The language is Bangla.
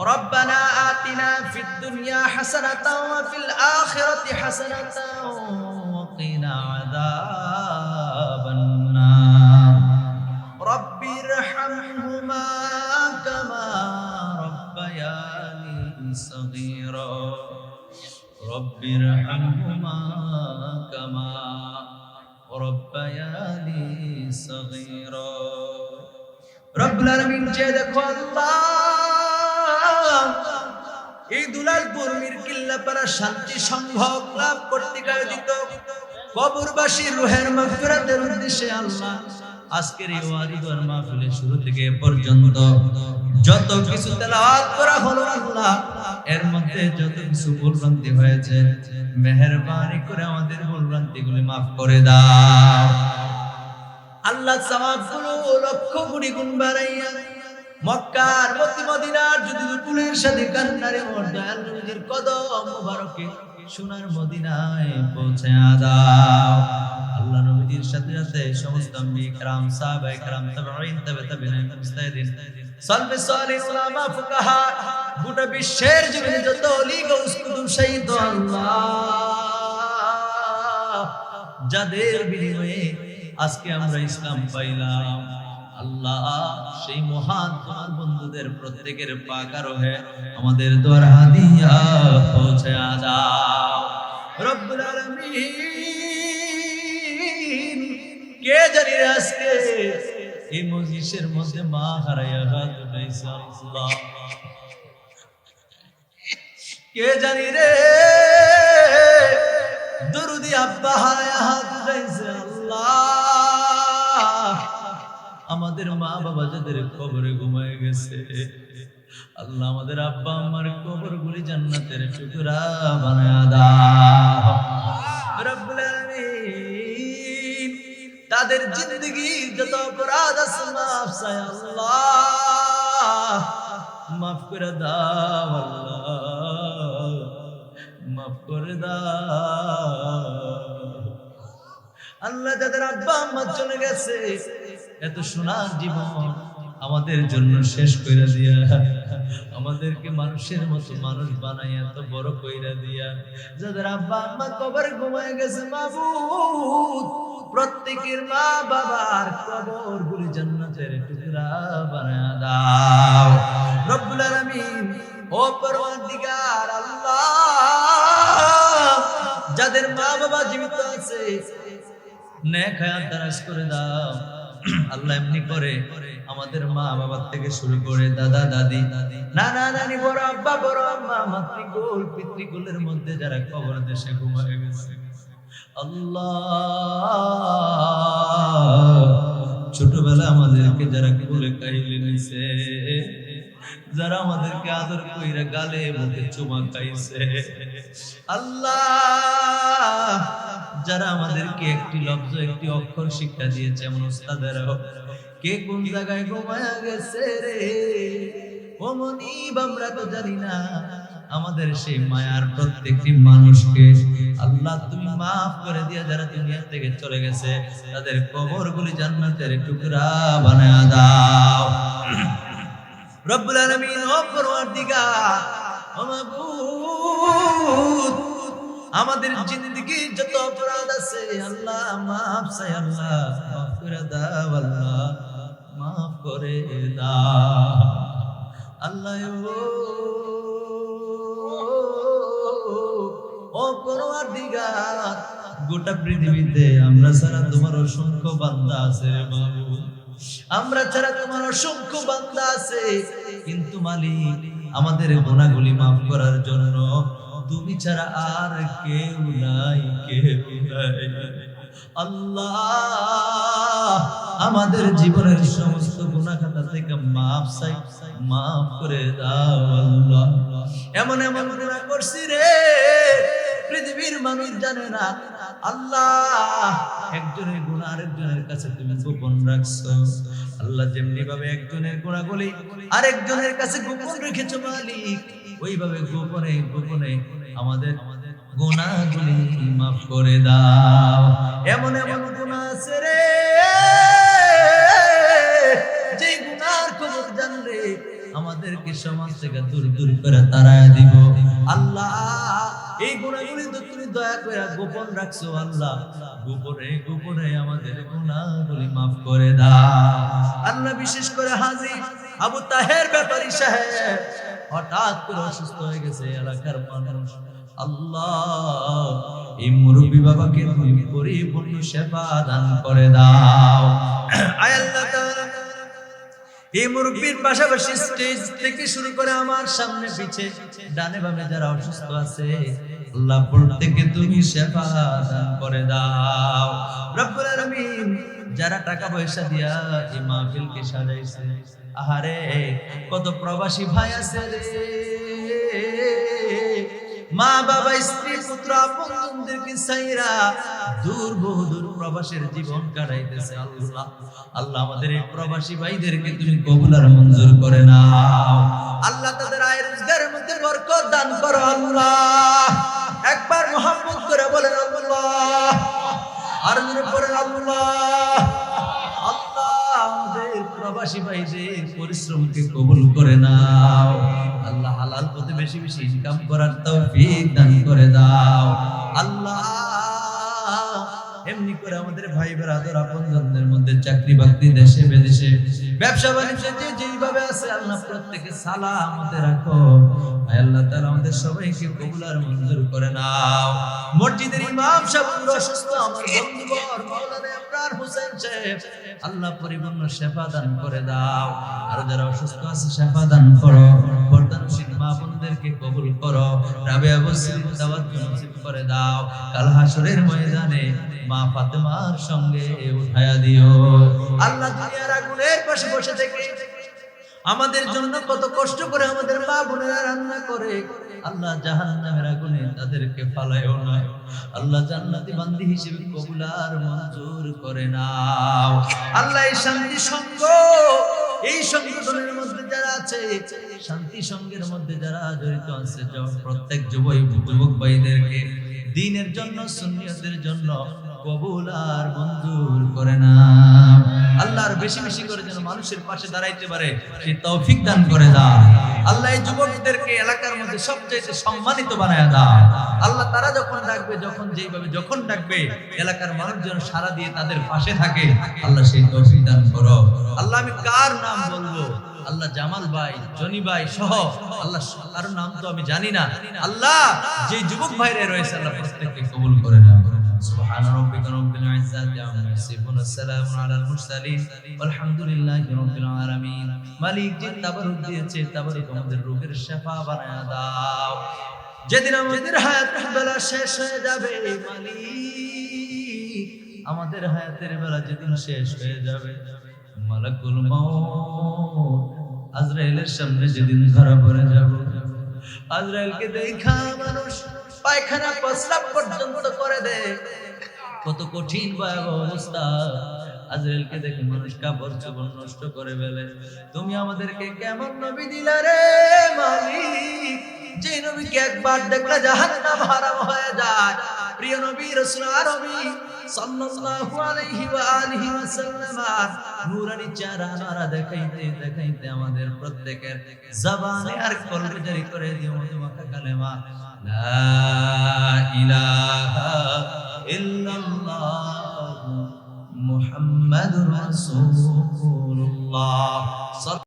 রব্বানা আতিনা ফিদ দুনিয়া হাসানাতাও ওয়া ফিল আখিরাতি হাসানাতাও ওয়া কিনা আযাবান নার রব্বিরহামহুমা কামা রব্বায়ানি সগীরা রব্বিরহামহুমা কামা রব্বায়ানি সগীরা। রব্বুল আলামিন যে দেখো আল্লাহ এই দুলালপুর মিরকিল্লাপাড়া শান্তি সংঘ ক্লাব কর্তৃক আয়োজিত কবরবাসী রুহের মাগফিরাতের উদ্দেশ্যে আল্লাহ আজকের এই ওয়ারিদুর মাহফিলের শুরু থেকে পর্যন্ত যত কিছু তেলাওয়াত করা হলো আল্লাহ এর মধ্যে যত কিছু ভুলভ্রান্তি হয়েছে মেহেরবানি করে আমাদের ভুলভ্রান্তিগুলি মাফ করে দাও আল্লাহ। সওয়াবগুলো লক্ষ কোটি গুণ বাড়াইয়া মক্কার মতি মদিনার যদি দুপুরের সাথে কান্নারে মোর দয়াল নবীর কদম মুবারকে সোনার মদিনায় পৌঁছে দাও আল্লাহ। নবীর সাথে সাথে সমস্ত আম্বিয়া کرام সাহাবায়ে کرام তাবেঈন তাবেঈন মুস্তাহিদিন সালফে সালেহ উলামা ফুকাহা গোটা বিশ্বের জমিনে যত ওলি গাউস কুতুব শহীদ আল্লাহ যাদের বিনিময়ে আজকে আমরা ইসলাম পাইলাম আল্লাহ সেই মহান তোমার বন্ধুদের প্রত্যেকের পাক আরোহে আমাদের দোয়ার হাদিয়া পৌঁছে দাও রব্বুল আলামিন। কে জানি আজকে এই মজলিসের মধ্যে মা হারাইয়া হাত উঠাইছে আল্লাহ, কে জানি রে দরুদি আব্বা হারাইয়া হাত উঠাইছে আল্লাহ। আমাদের মা বাবা যাদের কবরে ঘুমায় গেছে আল্লাহ আমাদের আব্বা আম্মার কবরগুলি জান্নাতের টুকরা বানায়া দাও রব্বুল আলামিন। তাদের জিন্দেগি যত অপরাধ আছে মাফ চাই আল্লাহ, মাফ করে দাও আল্লাহ, মাফ করে দাও আল্লাহ। যাদের আব্বা আম্মা চলে গেছে এত সোনার জীবন আমাদের জন্য শেষ কইরা দিয়া, আমাদেরকে মানুষের মতো মানুষ বানাইয়া এত বড় কইরা দিয়া, যাদের আব্বা আম্মা কবরে ঘুমায় গেছে মাবুদ প্রত্যেকের মা বাবার কবরগুলি জান্নাতের টুকরা বানায়া দাও রব্বুল আলামিন। ও পরওয়ারদিগার আল্লাহ, যাদের মা বাবা জীবিত আছে নেক হায়াত দারাজ করে দাও আল্লাহ। এমনি করে আমাদের মা বাবার থেকে শুরু করে দাদা দাদি নানা নানি বড় আব্বা বড় আম্মা মাতৃকুল পিতৃকুলের মধ্যে যারা কবর দেশে ঘুমায় গেছে আল্লাহ, ছোটবেলা আমাদেরকে যারা কোলে কাইলে নিছে, যারা আমাদেরকে আদর কইরা গালে মুখে চুমা খাইছে আল্লাহ, যারা আমাদেরকে একটি লফজ একটি অক্ষর শিক্ষা দিয়েছে এমন উস্তাদেরা কে কোন জায়গায় ঘুমায়া গেছে রে ও মনিব আমরা তো জানি না। আমাদের সেই মায়ার প্রত্যেকটি মানুষকে আল্লাহ তুমি মাফ করে দিয়া যারা দুনিয়া থেকে চলে গেছে তাদের কবরগুলি জান্নাতের টুকরা বানায়া দাও রব্বুল আলামিন। ও পরওয়ারদিগার ও মাবুদ, আমাদের জিন্দেগি যত অপরাধ আছে আল্লাহ মাফ চাই আল্লাহ, মাফ করে দাও আল্লাহ, মাফ করে দাও আল্লাহ। ও পরওয়ারদিগার, গোটা পৃথিবীতে আমরা ছাড়া তোমার অসংখ্য বান্দা আছে মাবুদ, আমরা ছাড়া তোমার অসংখ্য বান্দা আছে, কিন্তু মালিক আমাদের গুনাহগুলি মাফ করার জন্য তুমি ছাড়া আর কেউ নাই, কেউ নাই আল্লাহ। আমাদের জীবনের সমস্ত গুনাহ খাতা থেকে মাফ চাই, মাফ করে দাও আল্লাহ। এমন এমন গুনাহ করছি রে পৃথিবীর মানুষ জানে না আল্লাহ, একজনের গুনাহ আরেকজনের কাছে তুমি গোপন রাখছো আল্লাহ। যেমনি ভাবে একজনের গুনাহগুলি আরেকজনের কাছে গোপন রেখেছো মালিক, ওইভাবে গোপনে গোপনে আমাদের গুনাহগুলি মাফ করে দাও। এমন এমন গুনাহ আছে রে যে গুনার খবর জানলে আমাদেরকে সমাজ থেকে দূর দূর করে তাড়ায় দিব। আল্লাহ এই গুনাহগুলি তো তুমি দয়া করে গোপন রাখছো আল্লাহ, গোপনে গোপনে আমাদের গুনাহগুলি মাফ করে দাও আল্লাহ। বিশেষ করে হাজী আবু তাহের ব্যাপারী সাহেব হঠাৎ করে অসুস্থ হয়ে গেছে এলাকার মানুষ। আল্লাহ এই মুরব্বী বাবাকে তুমি পরিপূর্ণ সেবা দান করে দাও। আয় আল্লাহ তাআলা এই মুরব্বীর পাশাপাশি স্টেজ থেকে শুরু করে আমার সামনে পিছে ডানে বামে যারা অসুস্থ আছে আল্লাহ প্রত্যেককে তুমি সেবা দান করে দাও রব্বুল আলামিন। যারা টাকা পয়সা দিয়া এই মাহফিলকে সাজাইছে, আহারে কত প্রবাসী ভাই আছে রে, মা বাবা স্ত্রী পুত্র আপনজনদেরকে ছাইরা দূর বহুদূর প্রবাসের জীবন কাটাইতেছে। আল্লাহ আল্লাহ আমাদের এই প্রবাসী ভাইদেরকে তুমি কবুল আর মঞ্জুর করে নাও আল্লাহ। তাদের আয় রোজগারের মধ্যে বরকত দান করো আল্লাহ। একবার মুহাম্মদ করে বলেন আল্লাহ, আর জোরে পড়েন আল্লাহ। আল্লাহ আমাদের প্রবাসী ভাইদের পরিশ্রমকে কবুল করে নাও আল্লাহ। হালাল পথে বেশি বেশি ইনকাম করার তৌফিক দান করে দাও আল্লাহ। এমনি করে আমাদের ভাই ব্রাদার আপনজনদের মধ্যে চাকরি বাকরি দেশে বিদেশে ব্যবসা বাণিজ্য যেইভাবে আছে আল্লাহ প্রত্যেকে সালামতে রাখো। আল্লাহ তাআলা আমাদের সবাইকে কবুল আর মঞ্জুর করে নাও। মসজিদের ইমাম সাহেব অসুস্থ, আমার বন্ধুবর মাওলানা ইমরান হোসেন সাহেব আল্লাহ পরিপূর্ণ সেবা দান করে দাও। আর যারা অসুস্থ আছে সেবা দান করো। বর্তমানশীল মা বোনদেরকে কবুল করো। রাবিয়া বসির তাওয়াজ্জুহ নসিব করে দাও। কাল হাসরের ময়দানে মা ফাতেমার সঙ্গে উঠায়া দিও আল্লাহ। দুনিয়ার আগুনের পাশে বসে থেকে আমাদের জন্য কত কষ্ট করে আমাদের মা বোনেরা রান্না করে আল্লাহ, জাহান্নামের আগুনে তাদেরকে ফালায়ও না আল্লাহ। জান্নাতি বান্দি হিসেবে কবুল আর মঞ্জুর করে নাও আল্লাহ। এই শান্তি সংঘ, এই সংগঠনের মধ্যে যারা আছে, শান্তি সংঘের মধ্যে যারা জড়িত আছে, প্রত্যেক যুবক ভাইদেরকে দ্বীনের জন্য সুন্নিয়তের জন্য কবুল আর মঞ্জুর করে নাও আল্লাহ। আর বেশি বেশি করে যেন মানুষের পাশে দাঁড়াইতে পারে সেই তৌফিক দান করে দাও আল্লাহ। এই যুবকদেরকে এলাকার মধ্যে সবচেয়ে সম্মানিত বানায় দাও আল্লাহ। তারা যখন ডাকবে, যখন যেইভাবে যখন ডাকবে, এলাকার মানুষজন সারা দিয়ে তাদের পাশে থাকে আল্লাহ, সেই তৌফিক দান করো আল্লাহ। আমি কার নাম বলবো আল্লাহ? জামাল ভাই, জনি ভাই সহ আল্লাহ, কারো নাম তো আমি জানি না আল্লাহ। যে যুবক ভাইরা রয়েছে আল্লাহ প্রত্যেককে কবুল করে নাও। সুবহান রাব্বিকা রাব্বিল ইজ্জাতি আম্মা ইয়াসিফুন, সালামুন আলাল মুরসালিন, আলহামদুলিল্লাহি রাব্বিল আলামিন। মালিক যে তাবারুক দিয়েছে, তাবারুক আমাদের রোগের শিফা বানায়া দাও। যেদিন আমাদের হায়াতের বেলা শেষ হয়ে যাবে মালিক, আমাদের হায়াতের বেলা যেদিন শেষ হয়ে যাবে, মালাকুল মউত আজরাইলের সামনে যেদিন ধরা পড়ে যাব, আজরাইলকে দেখা মানুষ পায়খানা প্রস্রাব পর্যন্ত করে দেয়। কত কঠিন ভয়াবহ অবস্থা। আজরাইলকে দেখে মানুষ কাপড় চোপড় নষ্ট করে ফেলে। তুমি আমাদেরকে কেমন নবী দিলা রে মালিক, যে নবীকে একবার দেখলে জাহান্নাম হারাম হয়ে যায়। প্রিয় নবী রাসূল আরবী সাল্লাল্লাহু আলাইহি ওয়া আলিহি ওয়াসাল্লাম নূরানি চেহারা দেখাইতে দেখাইতে আমাদের প্রত্যেকের জবানে আর কলবে জারি করে দিও মধুমাখা কালেমা লা ইলাহা ইল্লাল্লাহ মুহাম্মাদুর রাসূলুল্লাহ।